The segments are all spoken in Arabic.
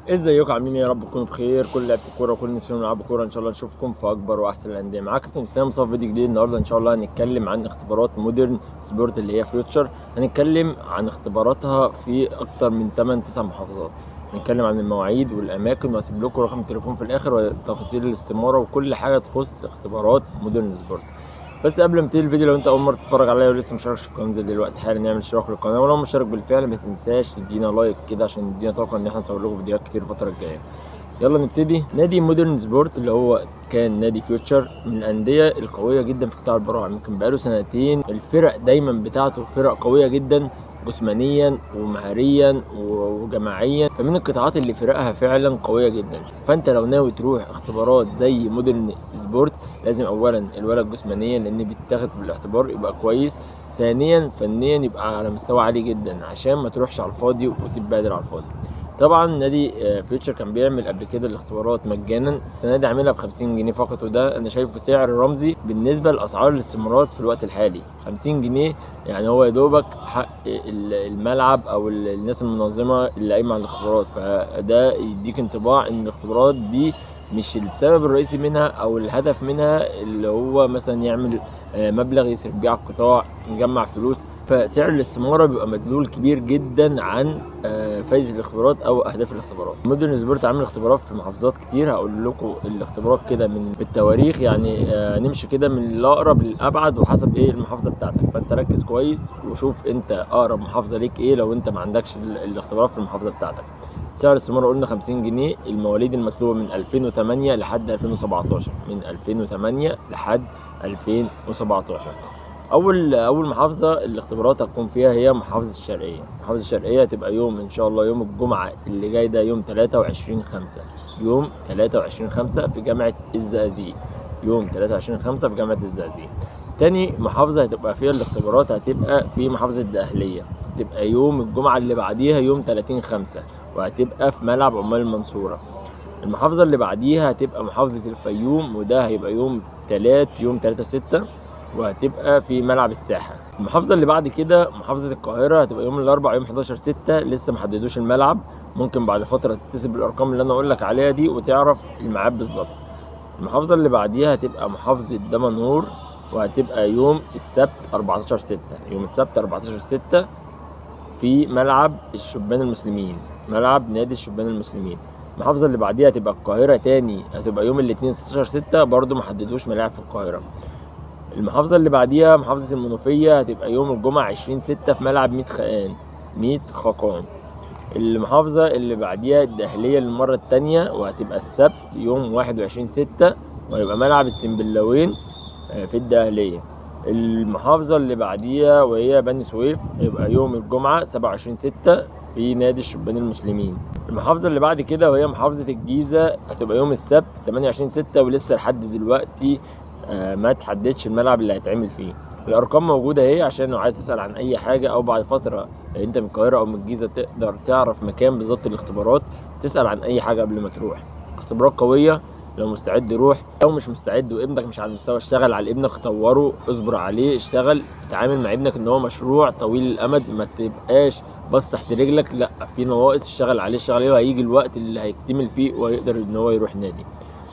ازيكم عاملين ايه؟ يا رب تكونوا بخير. كل لعيبه الكوره وكل نفسنا نلعب كوره ان شاء الله نشوفكم في اكبر واحسن الانديه. معاك كابتن اسلام مصطفى، فيديو جديد النهارده ان شاء الله هنتكلم عن اختبارات مودرن سبورت اللي هي فيوتشر. هنتكلم عن اختباراتها في اكتر من 8 9 محافظات. هنتكلم عن المواعيد والاماكن، وهسيب لكم رقم التليفون في الاخر وتفاصيل الاستماره وكل حاجه تخص اختبارات مودرن سبورت. بس قبل ما نبتدي الفيديو، لو انت اول مره تتفرج عليا ولسه مشتركش في القناه انزل دلوقتي حالا نعمل اشتراك للقناه، ولو مشترك بالفعل ما تنساش تدينا لايك كده عشان يدينا طاقه ان احنا نصور لكم فيديوهات كتير الفتره الجايه. يلا نبتدي. نادي مودرن سبورت اللي هو كان نادي فيوتشر من الانديه القويه جدا في قطاع البراعم، يمكن بقاله سنتين الفرق دايما بتاعته فرق قويه جدا جسمانيا ومهاريا وجماعيا، فمن القطاعات اللي فرقها فعلا قويه جدا. فانت لو ناوي تروح اختبارات زي مودرن سبورت لازم اولا الولد جسمانيا لان بيتاخد في الاعتبار يبقى كويس، ثانيا فنيا يبقى على مستوى عالي جدا عشان ما تروحش على الفاضي وتتبادل على الفاضي. طبعا نادي فيوتشر كان بيعمل قبل كده الاختبارات مجانا، السنه دي عاملها ب 50 جنيه فقط، وده انا شايفه سعر رمزي بالنسبه لاسعار الاستثمارات في الوقت الحالي. 50 جنيه يعني هو يا دوبك حق الملعب او الناس المنظمه اللي قايمه على الاختبارات، فده يديك انطباع ان الاختبارات دي مش السبب الرئيسي منها او الهدف منها اللي هو مثلا يعمل مبلغ يصرف بيه على القطاع يجمع فلوس، فسعر الاستثمار بيبقى مدلول كبير جدا عن فايده الاختبارات او اهداف الاختبارات. مودرن سبورت عامل اختبارات في محافظات كتير، هقول لكم الاختبارات كده من بالتواريخ، يعني نمشي كده من الاقرب للابعد وحسب ايه المحافظه بتاعتك، فانت ركز كويس وشوف انت اقرب محافظه ليك ايه لو انت ما عندكش الاختبارات في المحافظه بتاعتك. سعر الاستثمار قلنا 50 جنيه، المواليد المطلوبه من 2008 لحد 2017، من 2008 لحد 2017. اول محافظه الاختبارات هتكون فيها هي محافظه الشرقيه. محافظه الشرقيه هتبقى يوم ان شاء الله يوم الجمعه اللي جاي ده، يوم 23/5، يوم 23/5 في جامعه الزقازيق، يوم 23/5 في جامعه الزقازيق. تاني محافظه هتبقى فيها الاختبارات هتبقى في محافظه الدقهليه، هتبقى يوم الجمعه اللي بعديها يوم 30/5، وهتبقى في ملعب عمال المنصوره. المحافظه اللي بعديها هتبقى محافظه الفيوم، وده هيبقى يوم 3/6 وهتبقى في ملعب الساحه. المحافظه اللي بعد كده محافظه القاهره، هتبقى يوم الاربعاء يوم 11/6، لسه ما حددوش الملعب، ممكن بعد فتره تتصل بالارقام اللي انا اقول لك عليها دي وتعرف الميعاد بالظبط. المحافظه اللي بعديها هتبقى محافظه دمنهور، وهتبقى يوم السبت 14/6، يوم السبت 14/6 في ملعب الشبان المسلمين، ملعب نادي الشبان المسلمين. المحافظه اللي بعديها هتبقى القاهره تاني، هتبقى يوم الاثنين 16/6، برضو ما حددوش ملاعب في القاهره. المحافظة اللي بعديها محافظة المنوفية، هتبقى يوم الجمعة 20/6 في ملعب ميت خاقان. المحافظة اللي بعديها الدقهلية للمرة التانية، وهتبقى السبت يوم 21/6 وهيبقى ملعب السنبلاوين في الدقهلية. المحافظة اللي بعديها وهي بني سويف، يبقى يوم الجمعة 27/6 في نادي الشبان المسلمين. المحافظة اللي بعد كده وهي محافظة الجيزة، هتبقى يوم السبت 28/6، ولسه لحد دلوقتي ما تحددش الملعب اللي هيتعمل فيه. الارقام موجوده اهي عشان لو عايز تسال عن اي حاجه، او بعد فتره انت من القاهره او من الجيزه تقدر تعرف مكان بالظبط الاختبارات، تسال عن اي حاجه قبل ما تروح. اختبارات قويه، لو مستعد روح، لو مش مستعد وابنك مش على المستوى اشتغل على ابنك، طوره، اصبر عليه، اشتغل، اتعامل مع ابنك ان هو مشروع طويل الامد، ما تبقاش بص تحت رجلك، لا، في نواقص اشتغل عليه وهيجي الوقت اللي هيكتمل فيه وهيقدر ان هو يروح نادي.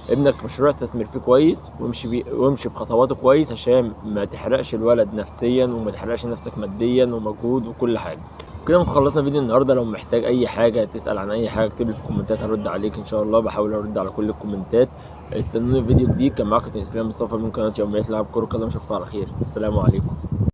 ابنك مشروع استثمر فيه كويس وامشي في خطواته كويس عشان ما تحرقش الولد نفسيا وما تحرقش نفسك ماديا ومجهود وكل حاجه. كده نكون خلصنا فيديو النهارده. لو محتاج اي حاجه تسال عن اي حاجه اكتب لي في الكومنتات هرد عليك ان شاء الله، بحاول ارد على كل الكومنتات. استنوني في فيديو جديد. كان معاكم اسلام مصطفى من قناه يوميات لعب كره قدم، اشوفكم على خير. السلام عليكم.